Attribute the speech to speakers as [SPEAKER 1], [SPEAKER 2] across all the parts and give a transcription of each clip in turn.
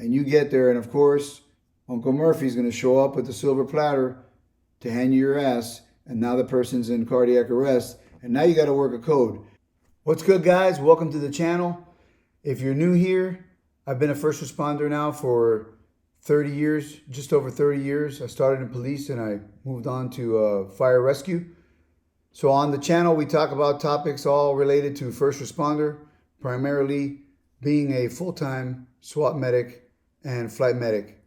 [SPEAKER 1] And you get there, and of course, Uncle Murphy's going to show up with the silver platter to hand you your ass, and now the person's in cardiac arrest, and now you got to work a code. What's good, guys? Welcome to the channel. If you're new here, I've been a first responder now for 30 years, just over 30 years. I started in police and I moved on to fire rescue. So on the channel, we talk about topics all related to first responder, primarily being a full-time SWAT medic and flight medic.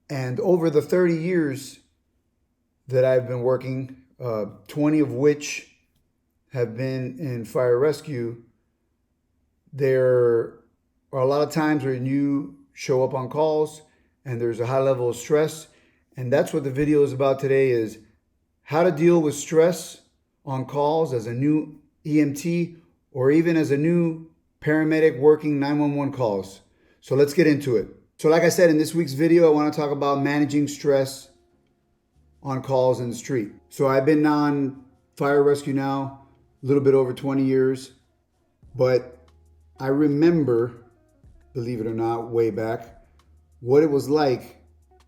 [SPEAKER 1] And over the 30 years that I've been working, 20 of which have been in fire rescue, there are a lot of times when you show up on calls and there's a high level of stress. And that's what the video is about today, is how to deal with stress on calls as a new EMT or even as a new paramedic working 911 calls. So let's get into it. So like I said, in this week's video, I want to talk about managing stress on calls in the street. So I've been on fire rescue now a little bit over 20 years, but I remember, believe it or not, way back, what it was like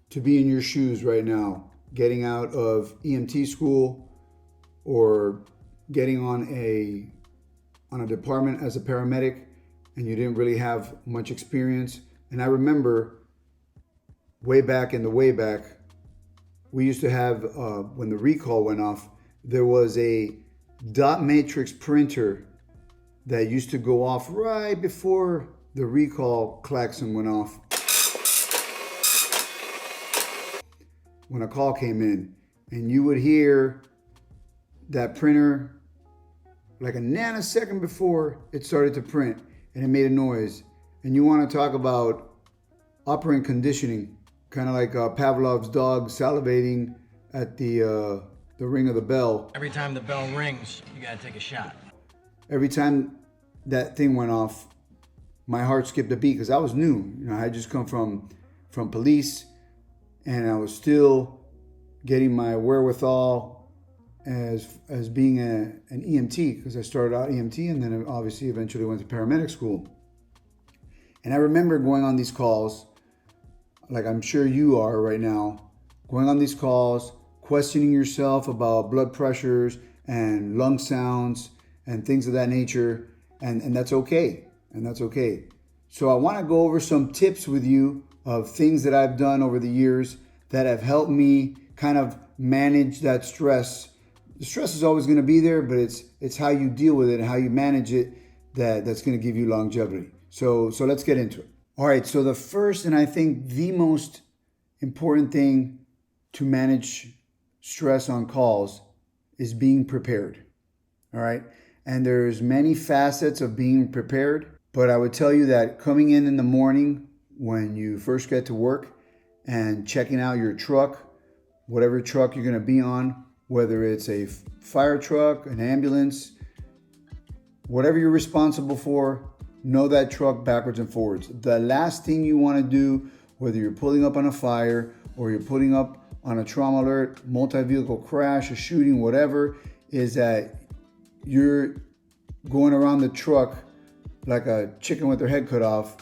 [SPEAKER 1] to be in your shoes right now, getting out of EMT school or getting on a department as a paramedic and you didn't really have much experience. And I remember way back, we used to have, when the recall went off, there was a dot matrix printer that used to go off right before the recall klaxon went off when a call came in, and you would hear that printer like a nanosecond before it started to print, and it made a noise. And you want to talk about operant conditioning, kind of like Pavlov's dog salivating at the ring of the bell.
[SPEAKER 2] Every time the bell rings, you gotta take a shot.
[SPEAKER 1] Every time that thing went off, my heart skipped a beat because I was new. You know, I had just come from police, and I was still getting my wherewithal as being an EMT, because I started out EMT and then obviously eventually went to paramedic school. And I remember going on these calls, like I'm sure you are right now, going on these calls, questioning yourself about blood pressures and lung sounds and things of that nature. And that's okay. And that's okay. So I want to go over some tips with you of things that I've done over the years that have helped me kind of manage that stress. The stress is always going to be there, but it's how you deal with it and how you manage it that's going to give you longevity. So let's get into it. All right. So the first, and I think the most important thing to manage stress on calls is being prepared. All right. And there's many facets of being prepared, but I would tell you that coming in the morning when you first get to work and checking out your truck, whatever truck you're going to be on, whether it's a fire truck, an ambulance, whatever you're responsible for, know that truck backwards and forwards. The last thing you want to do, whether you're pulling up on a fire or you're putting up on a trauma alert, multi-vehicle crash, a shooting, whatever, is that you're going around the truck like a chicken with their head cut off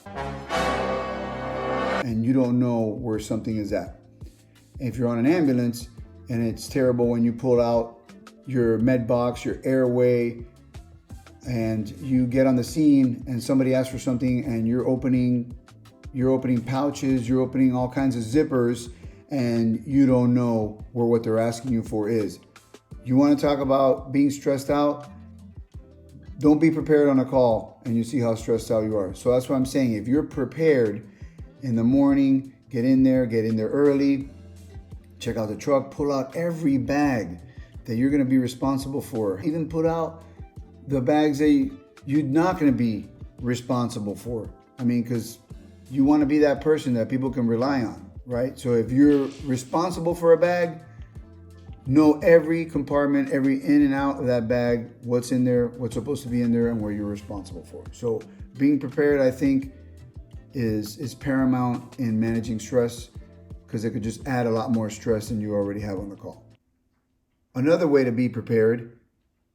[SPEAKER 1] and you don't know where something is at. If you're on an ambulance and it's terrible when you pull out your med box, your airway, and you get on the scene and somebody asks for something and you're opening pouches, you're opening all kinds of zippers, and you don't know where what they're asking you for is. You want to talk about being stressed out? Don't be prepared on a call and you see how stressed out you are. So that's what I'm saying. If you're prepared in the morning, get in there early, check out the truck, pull out every bag that you're going to be responsible for. Even put out the bags that you're not going to be responsible for. I mean, because you want to be that person that people can rely on, right? So if you're responsible for a bag, know every compartment, every in and out of that bag, what's in there, what's supposed to be in there, and where you're responsible for. So being prepared, I think, is paramount in managing stress, because it could just add a lot more stress than you already have on the call. Another way to be prepared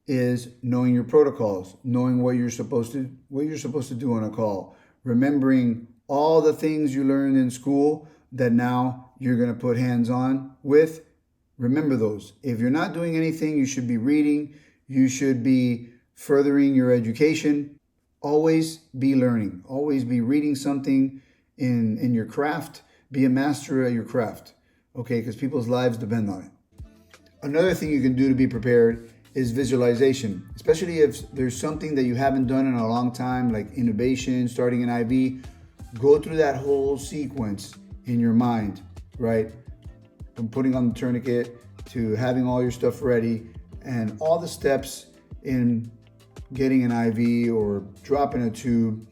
[SPEAKER 1] is knowing your protocols, knowing what you're supposed to do on a call, remembering all the things you learned in school that now you're going to put hands on with. Remember those. If you're not doing anything, you should be reading. You should be furthering your education. Always be learning. Always be reading something in your craft. Be a master at your craft, okay? Because people's lives depend on it. Another thing you can do to be prepared is visualization, especially if there's something that you haven't done in a long time, like intubation, starting an IV. Go through that whole sequence in your mind, right? From putting on the tourniquet to having all your stuff ready and all the steps in getting an IV or dropping a tube.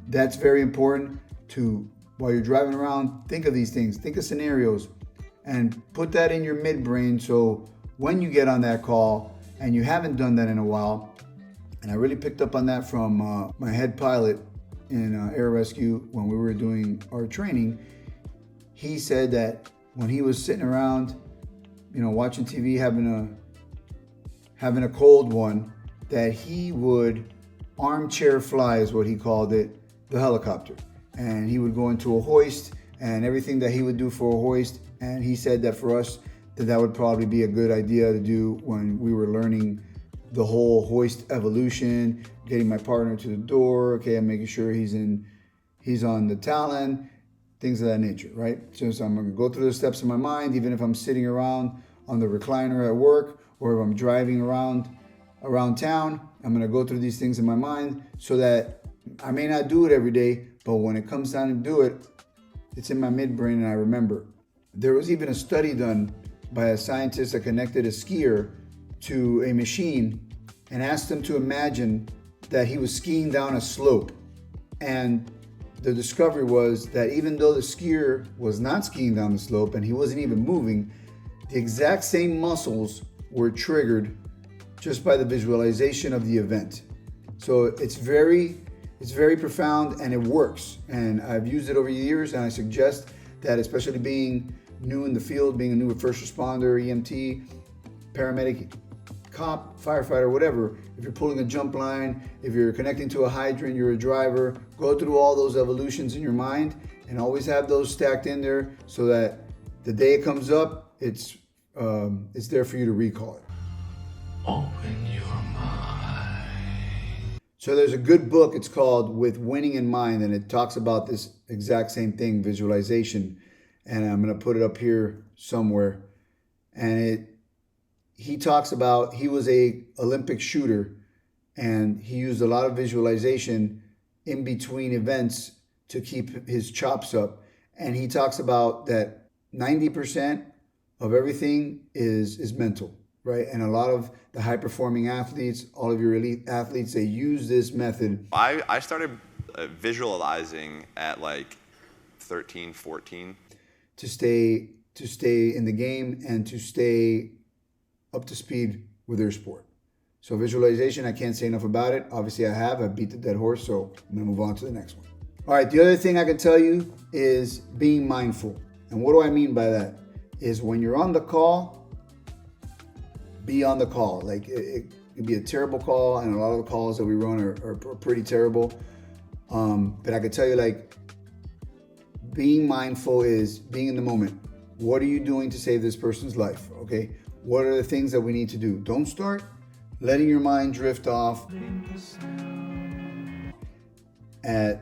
[SPEAKER 1] That's very important to, while you're driving around, think of these things, think of scenarios and put that in your midbrain. So when you get on that call and you haven't done that in a while, and I really picked up on that from my head pilot in air rescue when we were doing our training. He said that when he was sitting around, watching TV, having a cold one, that he would armchair fly, is what he called it, the helicopter. And he would go into a hoist and everything that he would do for a hoist. And he said that for us, that would probably be a good idea to do when we were learning the whole hoist evolution, getting my partner to the door. Okay, I'm making sure he's on the talon, things of that nature, right? So I'm gonna go through the steps in my mind, even if I'm sitting around on the recliner at work or if I'm driving around town. I'm gonna go through these things in my mind so that I may not do it every day, but when it comes time to do it, it's in my midbrain and I remember. There was even a study done by a scientist that connected a skier to a machine and asked him to imagine that he was skiing down a slope. And the discovery was that even though the skier was not skiing down the slope and he wasn't even moving, the exact same muscles were triggered just by the visualization of the event. So it's very profound and it works. And I've used it over the years, and I suggest that, especially being new in the field, being a new first responder, EMT, paramedic, cop, firefighter, whatever, if you're pulling a jump line, if you're connecting to a hydrant, you're a driver, go through all those evolutions in your mind and always have those stacked in there so that the day it comes up, it's there for you to recall it.
[SPEAKER 3] Open your mind.
[SPEAKER 1] So there's a good book, it's called With Winning in Mind, and it talks about this exact same thing, visualization. And I'm going to put it up here somewhere. And he talks about, he was a Olympic shooter and he used a lot of visualization in between events to keep his chops up. And he talks about that 90% of everything is mental, right? And a lot of the high performing athletes, all of your elite athletes, they use this method.
[SPEAKER 4] I started visualizing at like 13, 14.
[SPEAKER 1] To stay in the game and to stay up to speed with their sport. So visualization, I can't say enough about it. Obviously I beat the dead horse, so I'm gonna move on to the next one. All right, the other thing I can tell you is being mindful. And what do I mean by that? Is when you're on the call, be on the call. Like it could be a terrible call, and a lot of the calls that we run are pretty terrible. But I could tell you, like, being mindful is being in the moment. What are you doing to save this person's life? Okay. What are the things that we need to do? Don't start letting your mind drift off at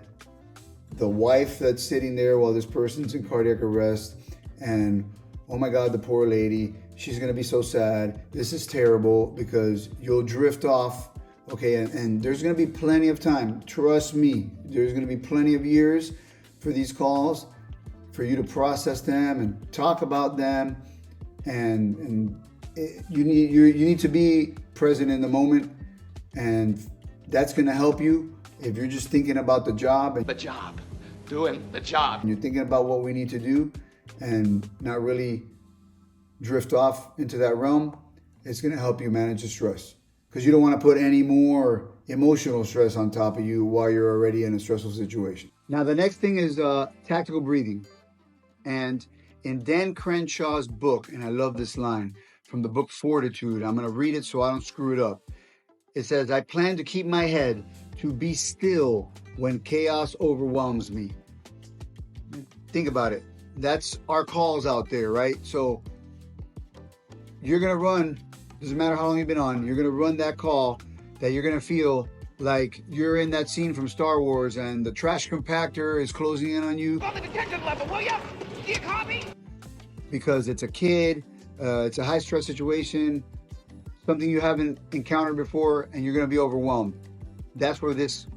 [SPEAKER 1] the wife that's sitting there while this person's in cardiac arrest and, oh my God, the poor lady, she's going to be so sad. This is terrible, because you'll drift off. Okay. And there's going to be plenty of time. Trust me, there's going to be plenty of years for these calls, for you to process them and talk about them, and you need to be present in the moment, and that's going to help you if you're just thinking about the job and
[SPEAKER 3] Doing the job.
[SPEAKER 1] you're thinking about what we need to do and not really drift off into that realm. It's going to help you manage the stress, because you don't want to put any more emotional stress on top of you while you're already in a stressful situation. Now, the next thing is tactical breathing. And in Dan Crenshaw's book, and I love this line from the book Fortitude, I'm going to read it so I don't screw it up. It says, I plan to keep my head, to be still when chaos overwhelms me. think about it. That's our calls out there, right? So you're gonna run, doesn't matter how long you've been on, you're gonna run that call that you're gonna feel like you're in that scene from Star Wars and the trash compactor is closing in on you.
[SPEAKER 5] On the detective level, will ya? Do you copy?
[SPEAKER 1] Because it's a kid, it's a high stress situation, something you haven't encountered before, and you're gonna be overwhelmed. That's where this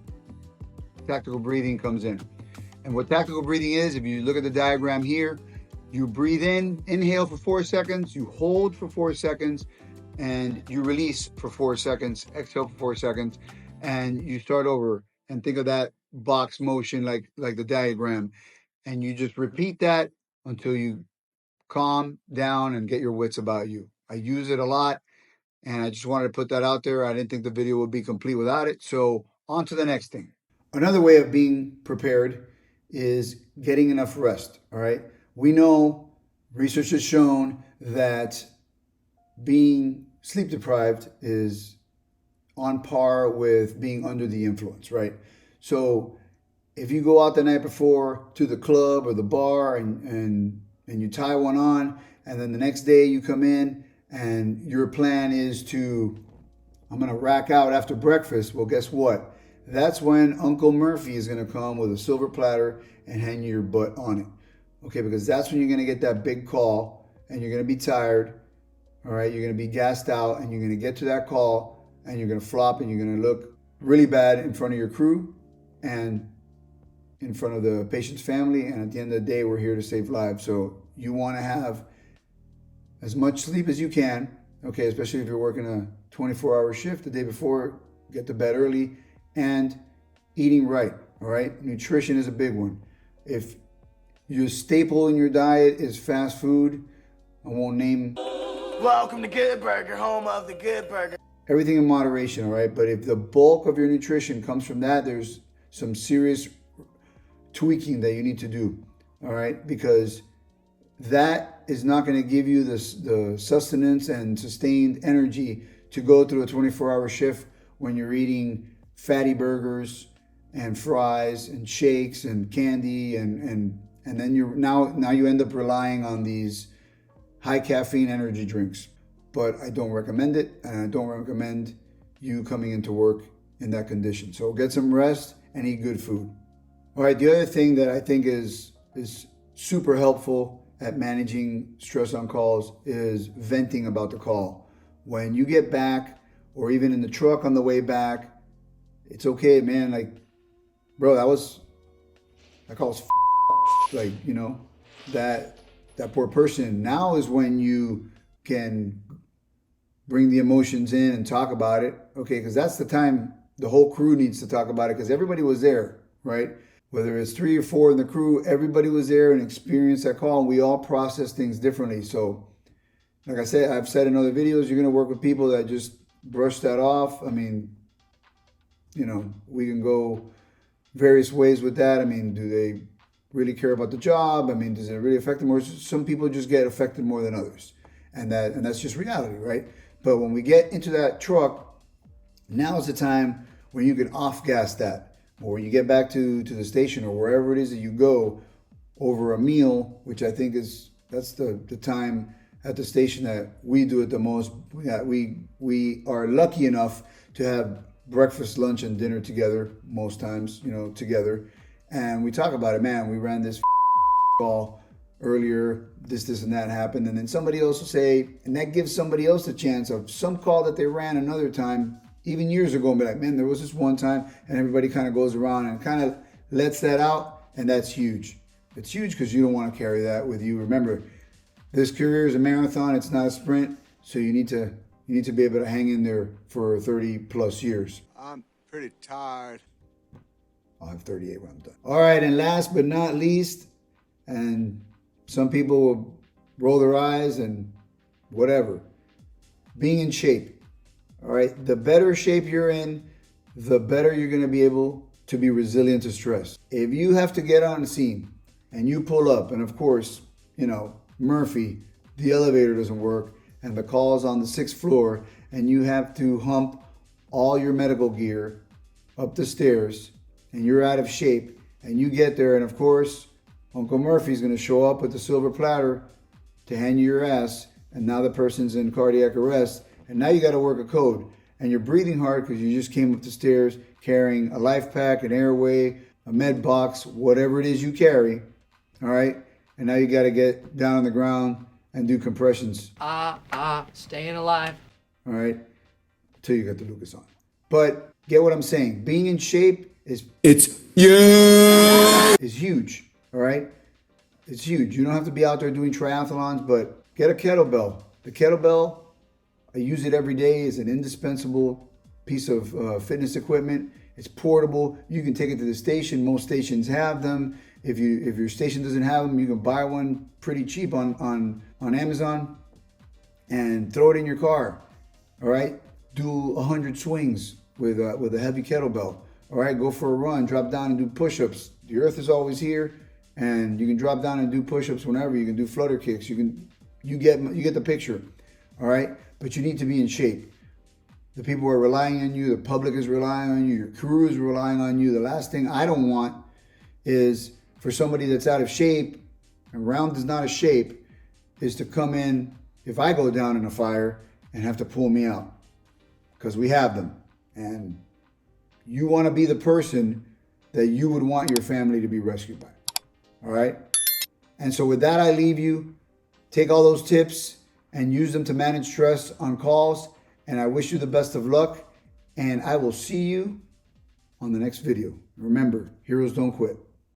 [SPEAKER 1] tactical breathing comes in. And what tactical breathing is, if you look at the diagram here, you breathe in, inhale for 4 seconds, you hold for 4 seconds, and you release for 4 seconds, exhale for 4 seconds, and you start over and think of that box motion like the diagram. And you just repeat that until you calm down and get your wits about you. I use it a lot, and I just wanted to put that out there. I didn't think the video would be complete without it. So on to the next thing. Another way of being prepared is getting enough rest, all right? We know, research has shown that being sleep deprived is on par with being under the influence, right? So if you go out the night before to the club or the bar and you tie one on, and then the next day you come in and your plan is to, I'm gonna rack out after breakfast. Well, guess what? That's when Uncle Murphy is gonna come with a silver platter and hang your butt on it. Okay, because that's when you're gonna get that big call and you're gonna be tired, all right? You're gonna be gassed out and you're gonna get to that call and you're gonna flop and you're gonna look really bad in front of your crew and in front of the patient's family. And at the end of the day, we're here to save lives. So you wanna have as much sleep as you can, okay, especially if you're working a 24-hour shift the day before, get to bed early, and eating right, all right? Nutrition is a big one. If your staple in your diet is fast food, I won't name.
[SPEAKER 5] Welcome to Good Burger, home of the Good Burger.
[SPEAKER 1] Everything in moderation, all right? But if the bulk of your nutrition comes from that, there's some serious tweaking that you need to do, all right? Because that is not going to give you the sustenance and sustained energy to go through a 24-hour shift when you're eating fatty burgers and fries and shakes and candy and then you're now you end up relying on these high caffeine energy drinks. But I don't recommend it, and I don't recommend you coming into work in that condition. So get some rest and eat good food. All right, the other thing that I think is super helpful at managing stress on calls is venting about the call. When you get back, or even in the truck on the way back, it's okay, man. Like, bro, that call was like, you know, that poor person. Now is when you can bring the emotions in and talk about it, okay? Because that's the time the whole crew needs to talk about it, because everybody was there, right? Whether it's 3 or 4 in the crew, everybody was there and experienced that call, and we all process things differently. So, like I said, I've said in other videos, you're gonna work with people that just brush that off. I mean, you know, we can go various ways with that. I mean, do they really care about the job? I mean, does it really affect them? Or some people just get affected more than others, and that's just reality, right? But when we get into that truck, now is the time when you can off-gas that, or when you get back to the station or wherever it is that you go over a meal, which I think that's the time at the station that we do it the most. We are lucky enough to have breakfast, lunch, and dinner together most times, you know, together. And we talk about it, man, we ran this call earlier, this and that happened. And then somebody else will say, and that gives somebody else a chance of some call that they ran another time, even years ago, and be like, man, there was this one time, and everybody kind of goes around and kind of lets that out. And that's huge. It's huge because you don't want to carry that with you. Remember, this career is a marathon. It's not a sprint. So you need to be able to hang in there for 30 plus years.
[SPEAKER 6] I'm pretty tired.
[SPEAKER 1] I'll have 38 when I'm done. All right, and last but not least, and some people will roll their eyes and whatever, being in shape. All right, the better shape you're in, the better you're going to be able to be resilient to stress. If you have to get on the scene and you pull up, and of course, you know, Murphy, the elevator doesn't work, and the call's on the 6th floor, and you have to hump all your medical gear up the stairs, and you're out of shape, and you get there, and of course, Uncle Murphy's going to show up with the silver platter to hand you your ass, and now the person's in cardiac arrest, and now you got to work a code. And you're breathing hard because you just came up the stairs carrying a life pack, an airway, a med box, whatever it is you carry, all right? And now you got to get down on the ground and do compressions.
[SPEAKER 7] Staying alive.
[SPEAKER 1] All right, till you get the Lucas on. But get what I'm saying. Being in shape is huge. All right, it's huge. You don't have to be out there doing triathlons, but get a kettlebell. The kettlebell, I use it every day. It's an indispensable piece of fitness equipment. It's portable. You can take it to the station. Most stations have them. If your station doesn't have them, you can buy one pretty cheap on Amazon and throw it in your car. All right, do 100 swings with a heavy kettlebell. All right, go for a run, drop down and do push-ups. The earth is always here, and you can drop down and do push-ups whenever. You can do flutter kicks. You get the picture. All right, but you need to be in shape. The people are relying on you. The public is relying on you. Your crew is relying on you. The last thing I don't want is for somebody that's out of shape, and round is not a shape, is to come in if I go down in a fire and have to pull me out, because we have them. And you want to be the person that you would want your family to be rescued by. All right? And so with that, I leave you. Take all those tips and use them to manage stress on calls. And I wish you the best of luck. And I will see you on the next video. Remember, heroes don't quit.